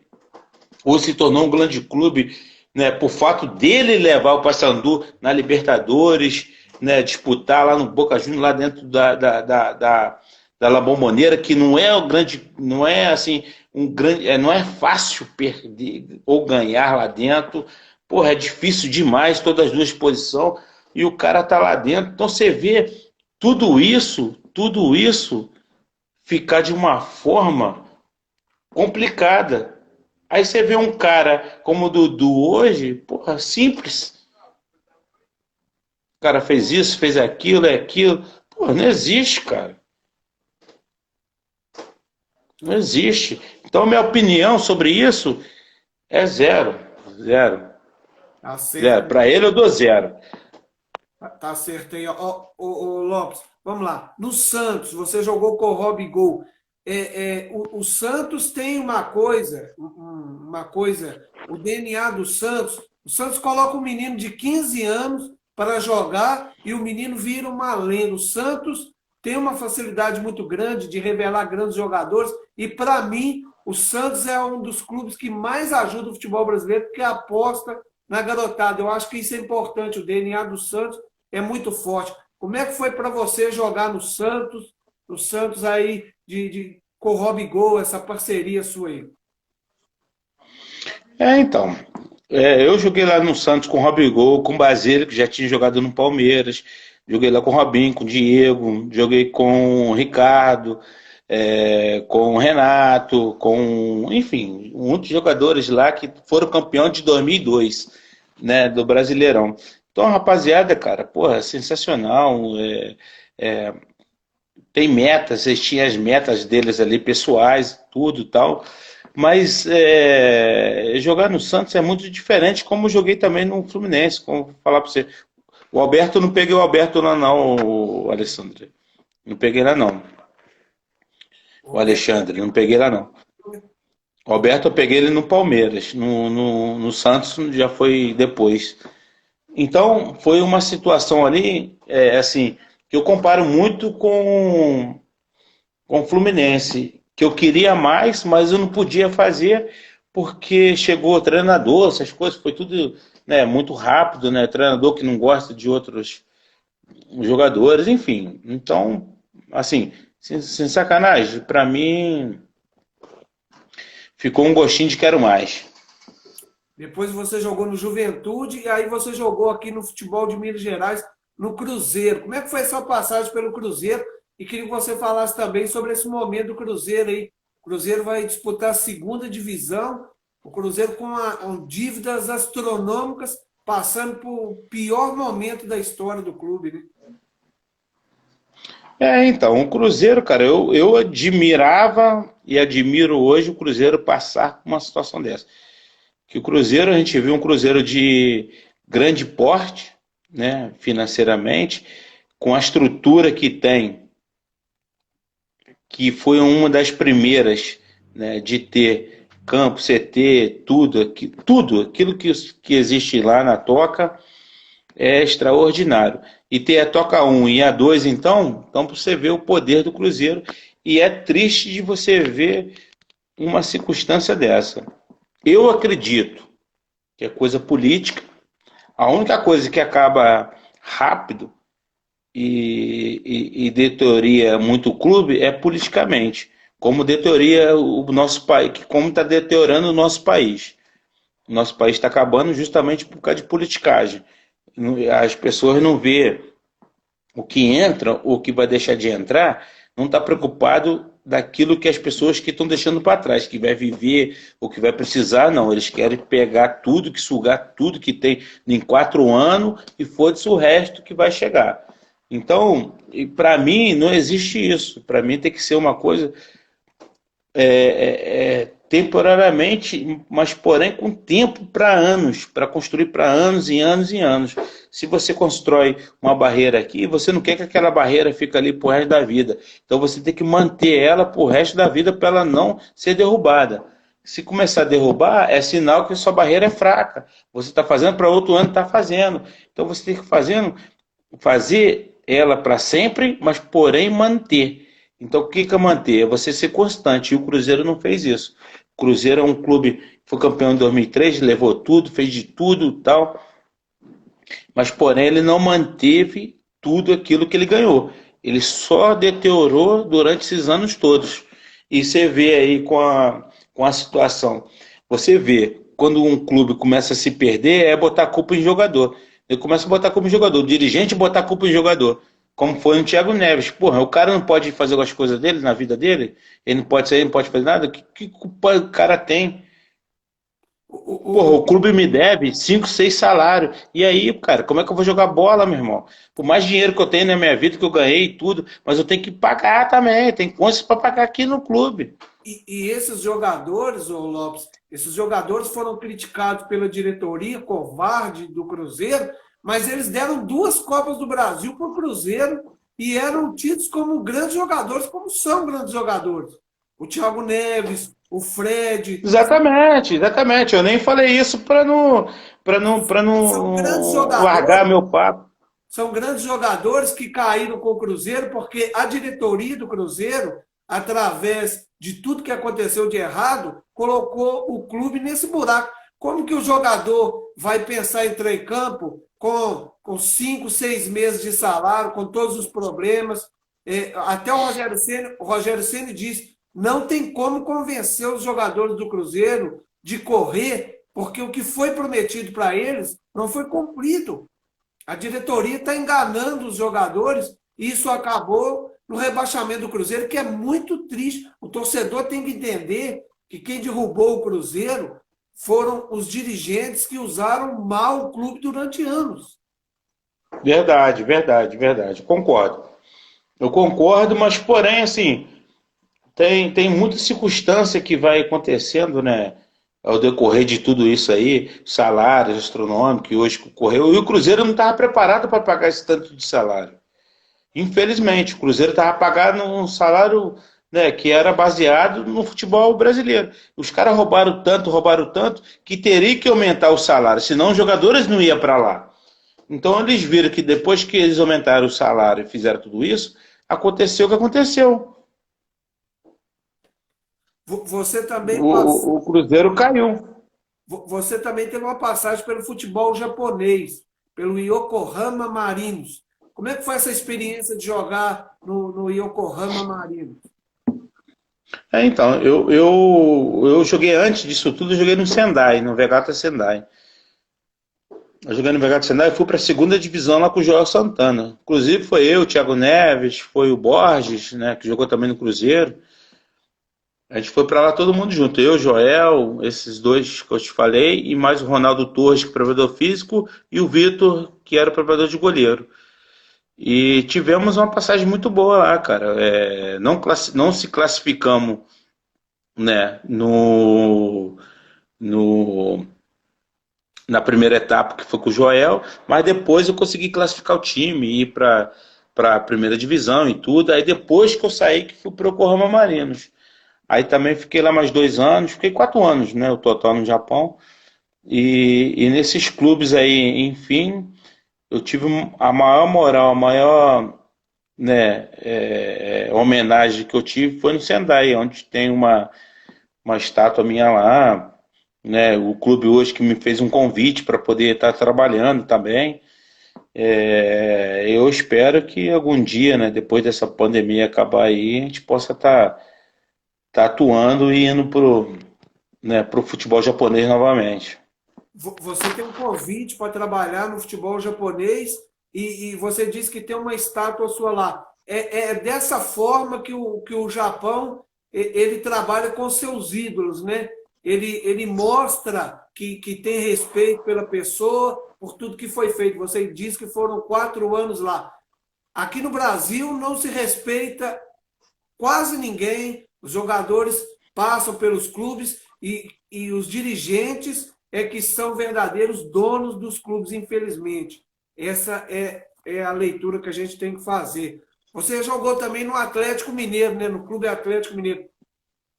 hoje se tornou um grande clube, né, por fato dele levar o Paysandu na Libertadores, né, disputar lá no Boca Juniors, lá dentro da La Bombonera, que não é o grande, não é assim, não é fácil perder ou ganhar lá dentro. Porra, é difícil demais, todas as duas posições, e o cara tá lá dentro. Então você vê tudo isso ficar de uma forma complicada. Aí você vê um cara como o Dudu hoje, porra, simples. O cara fez isso, fez aquilo, é aquilo. Porra, não existe, cara. Não existe. Então, minha opinião sobre isso é zero. Zero. Tá certo Zero. Para aí. ele eu dou zero. Tá certo aí. Ó, ô, Lopes, vamos lá. No Santos, você jogou com o Robigol. O Santos tem uma coisa, o DNA do Santos. O Santos coloca um menino de 15 anos para jogar e o menino vira uma lenda. O Santos tem uma facilidade muito grande de revelar grandes jogadores e, para mim, o Santos é um dos clubes que mais ajuda o futebol brasileiro porque aposta na garotada. Eu acho que isso é importante. O DNA do Santos é muito forte. Como é que foi para você jogar no Santos? No Santos aí com o Robigol, essa parceria sua aí. Então. Eu joguei lá no Santos com o Robigol, com o Basílio, que já tinha jogado no Palmeiras. Joguei lá com o Robinho, com o Diego. Joguei com o Ricardo, com o Renato, enfim, muitos jogadores lá que foram campeão de 2002, né, do Brasileirão. Então, rapaziada, cara, porra, sensacional. Tem metas, eles tinham as metas deles ali, pessoais, tudo e tal. Mas jogar no Santos é muito diferente, como eu joguei também no Fluminense, como vou falar para você. O Alberto, não peguei o Alberto lá não, o Alessandro. Não peguei lá não. O Alexandre, não peguei lá não. Roberto, eu peguei ele no Palmeiras, no Santos já foi depois. Então, foi uma situação ali, assim, que eu comparo muito com o Fluminense, que eu queria mais, mas eu não podia fazer porque chegou o treinador, essas coisas, foi tudo, né, muito rápido, né? Treinador que não gosta de outros jogadores, enfim. Então, assim, sem sacanagem, para mim ficou um gostinho de quero mais. Depois você jogou no Juventude e aí você jogou aqui no futebol de Minas Gerais, no Cruzeiro. Como é que foi a sua passagem pelo Cruzeiro? E queria que você falasse também sobre esse momento do Cruzeiro aí. O Cruzeiro vai disputar a segunda divisão. O Cruzeiro com dívidas astronômicas, passando por pior momento da história do clube, né? Então, o Cruzeiro, cara, eu admirava e admiro hoje o Cruzeiro passar por uma situação dessa. Que o Cruzeiro, a gente viu um Cruzeiro de grande porte, né, financeiramente, com a estrutura que tem, que foi uma das primeiras, né, de ter campo, CT, tudo aquilo que existe lá na Toca é extraordinário. E ter a Toca um e a 2 então para você ver o poder do Cruzeiro. E é triste de você ver uma circunstância dessa. Eu acredito que é coisa política. A única coisa que acaba rápido e detoria muito o clube é politicamente. Como detoria o nosso país, como está deteriorando o nosso país. O nosso país está acabando justamente por causa de politicagem. As pessoas não vê o que entra ou o que vai deixar de entrar, não está preocupado daquilo que as pessoas que estão deixando para trás, que vai viver, o que vai precisar, não. Eles querem pegar tudo, que sugar tudo que tem em 4 anos e foda-se o resto que vai chegar. Então, para mim, não existe isso. Para mim tem que ser uma coisa temporariamente, mas porém com tempo para anos, para construir para anos e anos e anos. Se você constrói uma barreira aqui, você não quer que aquela barreira fique ali pro resto da vida. Então você tem que manter ela pro resto da vida para ela não ser derrubada. Se começar a derrubar, é sinal que sua barreira é fraca. Você está fazendo para outro ano estar fazendo. Então você tem que fazer ela para sempre, mas porém manter. Então, o que é manter? É você ser constante. E o Cruzeiro não fez isso. O Cruzeiro é um clube que foi campeão em 2003, levou tudo, fez de tudo e tal. Mas, porém, ele não manteve tudo aquilo que ele ganhou. Ele só deteriorou durante esses anos todos. E você vê aí com a situação. Você vê, quando um clube começa a se perder, é botar a culpa em jogador. Ele começa a botar a culpa em jogador. O dirigente botar a culpa em jogador. Como foi no Thiago Neves. Porra, o cara não pode fazer as coisas dele na vida dele? Ele não pode sair, não pode fazer nada? Que culpa o cara tem? Porra, o clube me deve 5, 6 salários. E aí, cara, como é que eu vou jogar bola, meu irmão? Por mais dinheiro que eu tenho na minha vida, que eu ganhei e tudo, mas eu tenho que pagar também. Tem contas para pagar aqui no clube. E esses jogadores, ô Lopes, esses jogadores foram criticados pela diretoria covarde do Cruzeiro, mas eles deram 2 Copas do Brasil para o Cruzeiro e eram tidos como grandes jogadores, como são grandes jogadores. O Thiago Neves, o Fred, Exatamente, exatamente. Eu nem falei isso para são grandes não largar jogadores. meu papo. São grandes jogadores que caíram com o Cruzeiro, porque a diretoria do Cruzeiro, através de tudo que aconteceu de errado, colocou o clube nesse buraco. Como que o jogador vai pensar em entrar em campo com 5, 6 meses de salário, com todos os problemas? Até o Rogério Ceni disse, não tem como convencer os jogadores do Cruzeiro de correr, porque o que foi prometido para eles não foi cumprido. A diretoria está enganando os jogadores e isso acabou no rebaixamento do Cruzeiro, que é muito triste. O torcedor tem que entender que quem derrubou o Cruzeiro foram os dirigentes que usaram mal o clube durante anos. Verdade, verdade, verdade. Concordo. Eu concordo, mas porém, assim, tem muita circunstância que vai acontecendo, né? Ao decorrer de tudo isso aí, salários astronômicos que hoje ocorreu, e o Cruzeiro não estava preparado para pagar esse tanto de salário. Infelizmente, o Cruzeiro estava pagando um salário né, que era baseado no futebol brasileiro. Os caras roubaram tanto, que teria que aumentar o salário, senão os jogadores não iam para lá. Então eles viram que depois que eles aumentaram o salário e fizeram tudo isso, aconteceu o que aconteceu. Você também O Cruzeiro caiu. Você também teve uma passagem pelo futebol japonês, pelo Yokohama Marinos. Como é que foi essa experiência de jogar no Yokohama Marinos? Então, eu joguei antes disso tudo, eu joguei no Sendai, no Vegata Sendai. Eu joguei no Vegata Sendai e fui para a segunda divisão lá com o Joel Santana. Inclusive foi eu, o Thiago Neves, foi o Borges, né, que jogou também no Cruzeiro. A gente foi para lá todo mundo junto. Eu, Joel, esses dois que eu te falei, e mais o Ronaldo Torres, que é preparador físico, e o Vitor, que era preparador de goleiro. E tivemos uma passagem muito boa lá, cara. Não se classificamos, né, no, na primeira etapa, que foi com o Joel, mas depois eu consegui classificar o time, ir para a primeira divisão e tudo. Aí depois que eu saí, que fui para o Yokohama Marinos. Aí também fiquei lá mais 2 anos, fiquei 4 anos, né, o total no Japão. E nesses clubes aí, enfim, eu tive a maior moral, a maior, né, homenagem que eu tive foi no Sendai, onde tem uma estátua minha lá, né, o clube hoje que me fez um convite para poder estar trabalhando também. Eu espero que algum dia, né, depois dessa pandemia acabar aí, a gente possa estar atuando e indo pro futebol japonês novamente. Você tem um convite para trabalhar no futebol japonês e você disse que tem uma estátua sua lá. É dessa forma que o Japão ele trabalha com seus ídolos, né? Ele mostra que tem respeito pela pessoa, por tudo que foi feito. Você disse que foram 4 anos lá. Aqui no Brasil não se respeita quase ninguém, os jogadores passam pelos clubes e os dirigentes é que são verdadeiros donos dos clubes, infelizmente. Essa é a leitura que a gente tem que fazer. Você jogou também no Atlético Mineiro, né? No Clube Atlético Mineiro.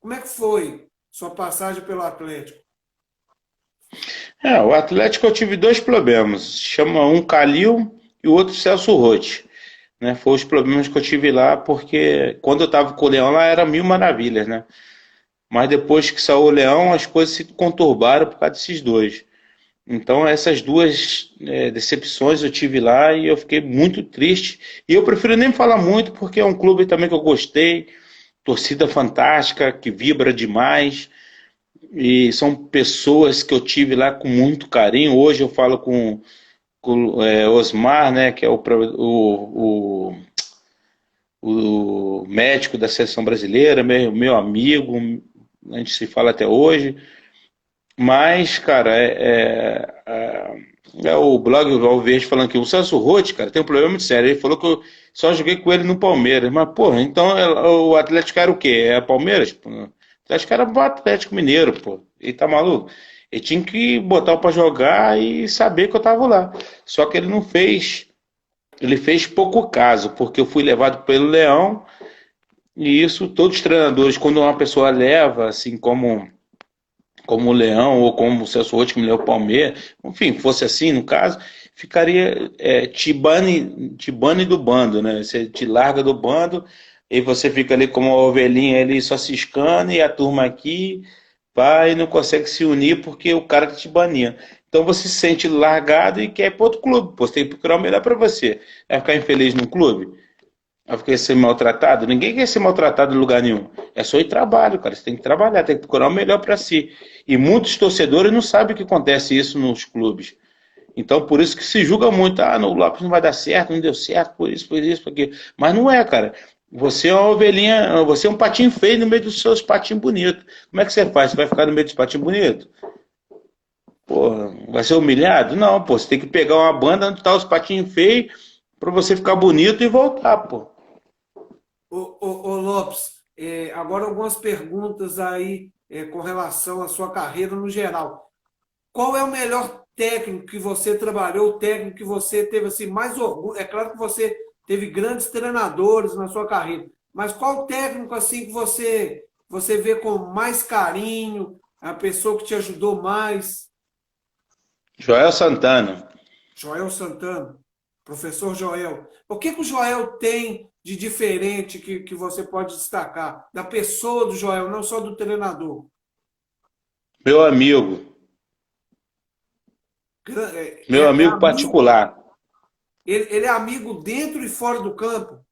Como é que foi sua passagem pelo Atlético? O Atlético eu tive dois problemas. Chama um Calil e o outro Celso Roth. Né? Foram os problemas que eu tive lá, porque quando eu estava com o Leão lá era mil maravilhas, né? Mas depois que saiu o Leão, as coisas se conturbaram por causa desses dois. Então essas duas decepções eu tive lá e eu fiquei muito triste. E eu prefiro nem falar muito, porque é um clube também que eu gostei, torcida fantástica, que vibra demais. E são pessoas que eu tive lá com muito carinho. Hoje eu falo com Osmar, né, que é o médico da seleção brasileira, meu amigo, a gente se fala até hoje. Mas, cara, o blog do Alverde falando que o Celso Roth, cara, tem um problema muito sério. Ele falou que eu só joguei com ele no Palmeiras. Mas, porra, então o Atlético era o quê? É Palmeiras? Pô, o Atlético era o Atlético Mineiro, pô. Ele tá maluco? Ele tinha que botar pra jogar e saber que eu tava lá. Só que ele não fez. Ele fez pouco caso, porque eu fui levado pelo Leão. E isso, todos os treinadores, quando uma pessoa leva, assim como o Leão ou como o Celso Roth que me levou o Palmeiras, enfim, fosse assim no caso, ficaria te bane do bando, né? Você te larga do bando e você fica ali como uma ovelhinha ali só ciscando e a turma aqui vai e não consegue se unir porque o cara te bania. Então você se sente largado e quer ir para outro clube. Pô, você tem que procurar o melhor para você. Vai ficar infeliz num clube? Vai ficar ser maltratado? Ninguém quer ser maltratado em lugar nenhum. É só ir trabalho, cara. Você tem que trabalhar, tem que procurar o melhor para si. E muitos torcedores não sabem que acontece isso nos clubes. Então, por isso que se julga muito. Ah, no Lopes não vai dar certo, não deu certo, por isso, por aquilo. Mas não é, cara. Você é uma ovelhinha, você é um patinho feio no meio dos seus patinhos bonitos. Como é que você faz? Você vai ficar no meio dos patinhos bonitos? Pô, vai ser humilhado? Não, pô. Você tem que pegar uma banda onde tá os patinhos feios para você ficar bonito e voltar, pô. Ô Lopes, agora algumas perguntas aí com relação à sua carreira no geral. Qual é o melhor técnico que você trabalhou, o técnico que você teve assim, mais orgulho? É claro que você teve grandes treinadores na sua carreira, Mas qual técnico assim que você vê com mais carinho, a pessoa que te ajudou mais? Joel Santana. Joel Santana, professor Joel. O que, que o Joel tem de diferente que você pode destacar? Da pessoa do Joel, não só do treinador. Meu amigo. Meu É amigo amigo, particular. ele é amigo dentro e fora do campo.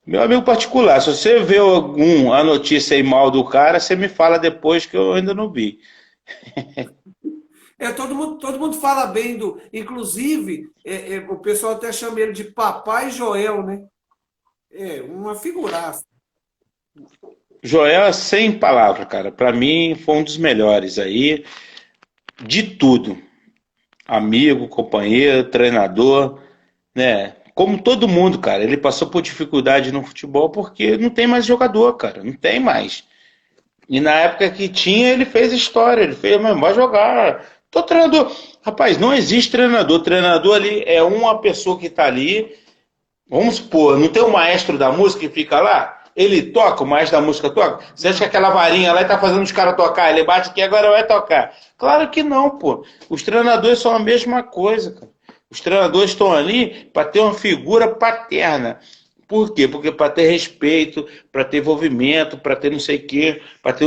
Meu amigo particular. Se você vê a notícia aí mal do cara, você me fala depois que eu ainda não vi. Todo mundo fala bem do. Inclusive, o pessoal até chama ele de Papai Joel, né? É, uma figuraça. Joel é sem palavra, cara. Pra mim foi um dos melhores aí. De tudo. Amigo, companheiro, treinador, né? Como todo mundo, cara. Ele passou por dificuldade no futebol porque não tem mais jogador, cara. Não tem mais. E na época que tinha, ele fez história. Ele fez, mas vai jogar. Tô treinador. Rapaz, não existe treinador. Treinador ali é uma pessoa que tá ali. Vamos supor, não tem o maestro da música que fica lá? Ele toca, o maestro da música toca? Você acha que aquela varinha lá tá fazendo os caras tocar? Ele bate aqui agora vai tocar. Claro que não, pô. Os treinadores são a mesma coisa, cara. Os treinadores estão ali para ter uma figura paterna. Por quê? Porque para ter respeito, para ter envolvimento, para ter não sei o quê, para ter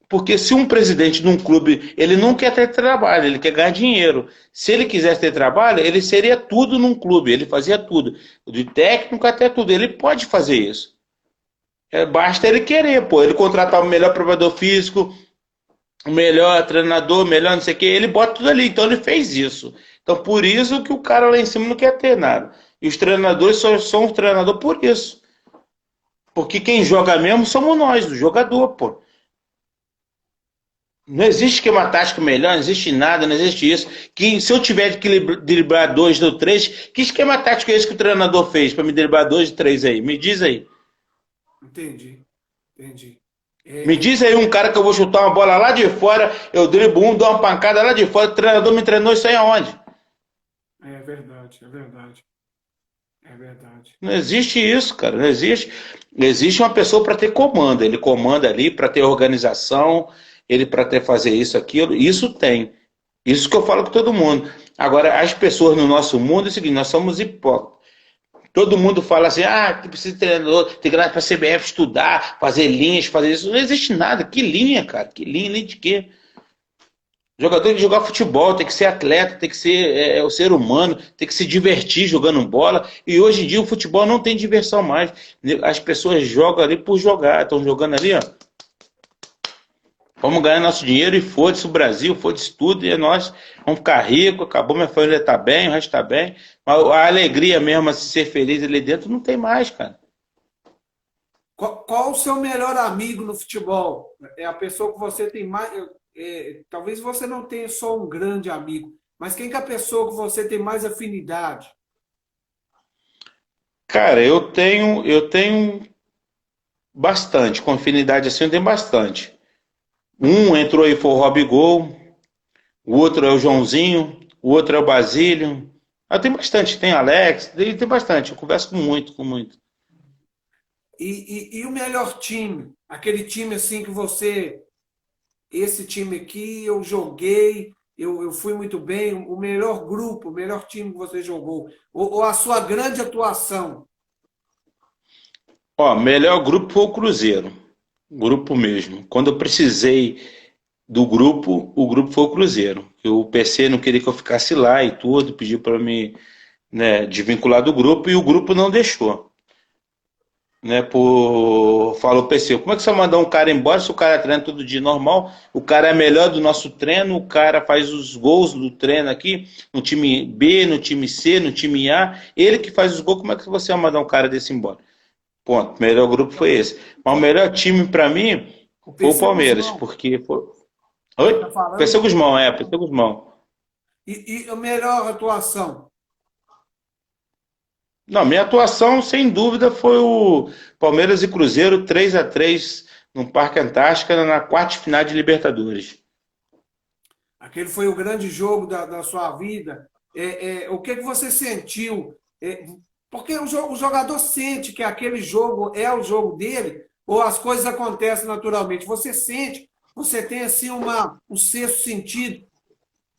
porque se um presidente de um clube, ele não quer ter trabalho, ele quer ganhar dinheiro. Se ele quisesse ter trabalho, ele seria tudo num clube, ele fazia tudo, de técnico até tudo. Ele pode fazer isso. Basta ele querer, pô. Ele contratar o melhor preparador físico, o melhor treinador, o melhor não sei o quê, ele bota tudo ali. Então ele fez isso. Então por isso que o cara lá em cima não quer ter nada. E os treinadores só são os treinadores por isso. Porque quem joga mesmo somos nós, o jogador, pô. Não existe esquema tático melhor, não existe nada, não existe isso. Que se eu tiver que driblar dois ou três, que esquema tático é esse que o treinador fez para me driblar dois ou três aí? Me diz aí. Entendi, entendi. Me É, diz aí um cara que eu vou chutar uma bola lá de fora, eu driblo um, dou uma pancada lá de fora, o treinador me treinou isso aí aonde? é verdade, é verdade, é verdade. Não existe isso, cara, não existe. Existe uma pessoa para ter comando, ele comanda ali para ter organização, ele para ter fazer isso, aquilo, isso tem. Isso que eu falo com todo mundo. Agora, as pessoas no nosso mundo é o seguinte, nós somos hipócritas. Todo mundo fala assim, ah, que precisa de treinador, tem que ir lá para a CBF estudar, fazer linhas, fazer isso. Não existe nada. Que linha, cara? Que linha de quê? O jogador tem que jogar futebol, tem que ser atleta, tem que ser o ser humano, tem que se divertir jogando bola. E hoje em dia o futebol não tem diversão mais. As pessoas jogam ali por jogar. Estão jogando ali, ó. Vamos ganhar nosso dinheiro e foda-se o Brasil, foda-se tudo, e é nós vamos ficar ricos, acabou, minha família tá bem, o resto tá bem. Mas a alegria mesmo, assim, ser feliz ali dentro, não tem mais, cara. Qual o seu melhor amigo no futebol? É a pessoa que você tem mais. Talvez você não tenha só um grande amigo, mas quem que é a pessoa que você tem mais afinidade? Cara, eu tenho bastante, com afinidade assim, eu tenho bastante. Um entrou aí foi o Robigol, o outro é o Joãozinho, o outro é o Basílio. Ah, tem bastante, tem Alex, tem bastante, eu converso com muito, com muito. E o melhor time? Aquele time assim que você. Esse time aqui eu joguei, eu fui muito bem. O melhor grupo, o melhor time que você jogou. Ou a sua grande atuação. Ó, melhor grupo foi o Cruzeiro. Grupo mesmo. Quando eu precisei do grupo, o grupo foi o Cruzeiro. O PC não queria que eu ficasse lá e tudo, pediu para me, né, desvincular do grupo e o grupo não deixou. Né, falou PC, como é que você vai mandar um cara embora se o cara treina todo dia normal? O cara é melhor do nosso treino, o cara faz os gols do treino aqui, no time B, no time C, no time A, ele que faz os gols, como é que você vai mandar um cara desse embora? Ponto. O melhor grupo foi esse. Mas o melhor time para mim O foi o PC Palmeiras, Guzmão, porque foi. você está Oi? falando? PC Guzmão, PC Guzmão. E a melhor atuação? Não, minha atuação, sem dúvida, foi o Palmeiras e Cruzeiro 3-3 no Parque Antártica na quarta de final de Libertadores. Aquele foi o grande jogo da sua vida. O que, que você sentiu? Porque o jogador sente que aquele jogo é o jogo dele, ou as coisas acontecem naturalmente. Você sente, você tem assim um sexto sentido.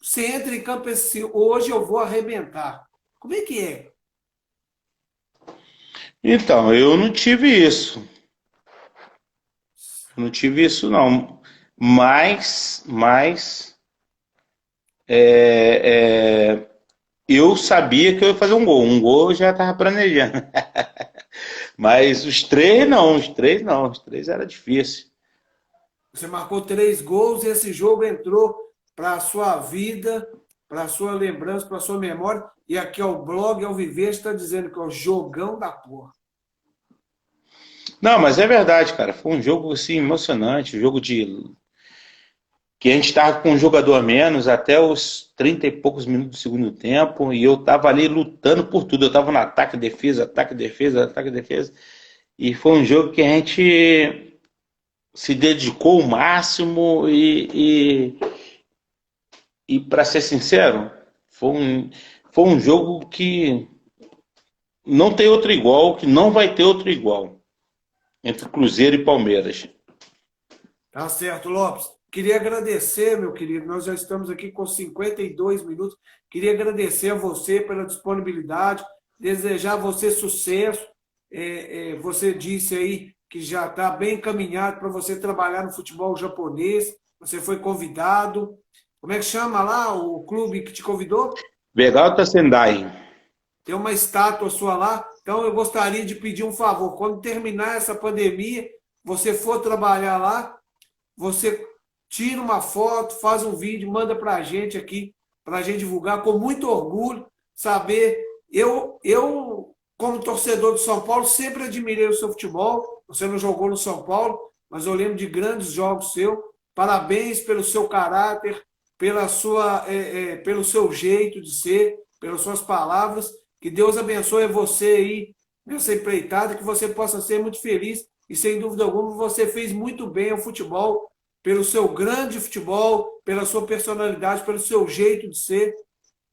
Você entra em campo assim, hoje eu vou arrebentar. Como é que é? Então, eu não tive isso. Não tive isso, não. Mas eu sabia que eu ia fazer um gol. Um gol eu já estava planejando. Mas os três era difícil. Você marcou 3 gols e esse jogo entrou para a sua vida, para a sua lembrança, para a sua memória. E aqui ó, o blog Alviverde está dizendo que é o jogão da porra. Não, mas é verdade, cara. Foi um jogo assim emocionante, um jogo de que a gente estava com um jogador a menos até os 30 e poucos minutos do segundo tempo e eu estava ali lutando por tudo. Eu estava no ataque, defesa, ataque, defesa, ataque, defesa. E foi um jogo que a gente se dedicou o máximo e para ser sincero, foi um jogo que não tem outro igual, que não vai ter outro igual entre Cruzeiro e Palmeiras. Tá certo, Lopes. Queria agradecer, meu querido. Nós já estamos aqui com 52 minutos. Queria agradecer a você pela disponibilidade, desejar a você sucesso. Você disse aí que já está bem encaminhado para você trabalhar no futebol japonês. Você foi convidado. Como é que chama lá o clube que te convidou? Vegalta Sendai. Tem uma estátua sua lá. Então eu gostaria de pedir um favor. Quando terminar essa pandemia, você for trabalhar lá, você tira uma foto, faz um vídeo, manda para a gente aqui, para a gente divulgar com muito orgulho, saber. Como torcedor do São Paulo, sempre admirei o seu futebol. Você não jogou no São Paulo, mas eu lembro de grandes jogos seu. Parabéns pelo seu caráter, pelo seu jeito de ser, pelas suas palavras. Que Deus abençoe você aí nessa empreitada, que você possa ser muito feliz. E sem dúvida alguma, você fez muito bem ao futebol, pelo seu grande futebol, pela sua personalidade, pelo seu jeito de ser.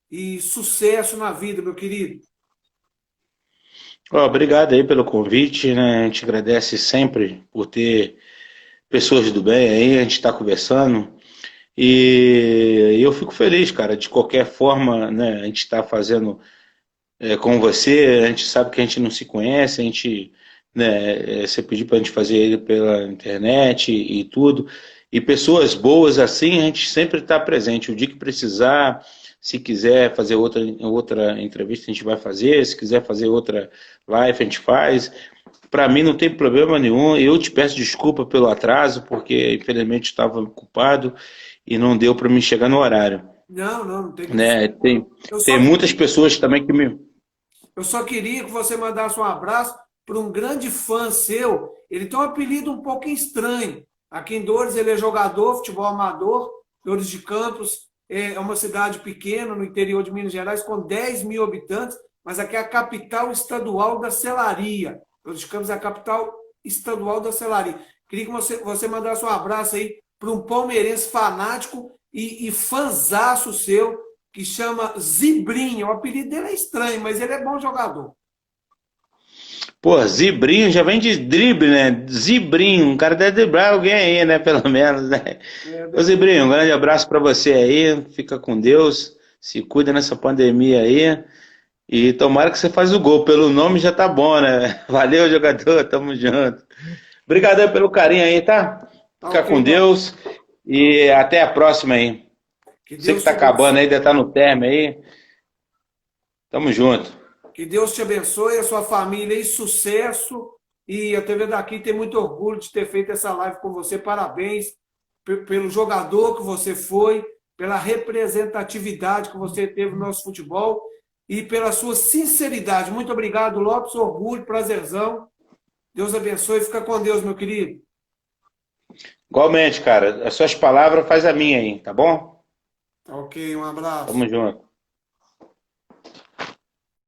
E sucesso na vida, meu querido. Obrigado aí pelo convite, né? A gente agradece sempre por ter pessoas do bem aí, a gente está conversando. E eu fico feliz, cara, de qualquer forma, né? A gente está fazendo com você, a gente sabe que a gente não se conhece, a gente, né, você pediu para a gente fazer ele pela internet e tudo. E pessoas boas assim, a gente sempre está presente. O dia que precisar, se quiser fazer outra entrevista, a gente vai fazer. Se quiser fazer outra live, a gente faz. Para mim não tem problema nenhum. Eu te peço desculpa pelo atraso, porque infelizmente estava ocupado e não deu para me chegar no horário. Não, não, não tem que Né? desculpa. Tem muitas pessoas também que me. Eu só queria que você mandasse um abraço para um grande fã seu. Ele tem um apelido um pouco estranho. Aqui em Dores ele é jogador, futebol amador. Dores de Campos é uma cidade pequena no interior de Minas Gerais com 10 mil habitantes, mas aqui é a capital estadual da selaria. Dores de Campos é a capital estadual da selaria. Queria que você mandasse um abraço aí para um palmeirense fanático e fanzaço seu, que chama Zibrinho. O apelido dele é estranho, mas ele é bom jogador. Pô, Zibrinho já vem de drible, né? Zibrinho, um cara deve driblar alguém aí, né? Pelo menos, né? Ô Zibrinho, um grande abraço pra você aí. Fica com Deus. Se cuida nessa pandemia aí. E tomara que você faz o gol. Pelo nome já tá bom, né? Valeu, jogador. Tamo junto. Obrigado pelo carinho aí, tá? Fica com Deus. E até a próxima aí. Você que tá acabando aí, deve estar no término aí. Tamo junto. Que Deus te abençoe, a sua família e sucesso. E a TV daqui tem muito orgulho de ter feito essa live com você. Parabéns pelo jogador que você foi, pela representatividade que você teve no nosso futebol e pela sua sinceridade. Muito obrigado, Lopes. Orgulho, prazerzão. Deus abençoe. Fica com Deus, meu querido. Igualmente, cara. As suas palavras faz a minha aí, tá bom? Ok, um abraço. Tamo junto.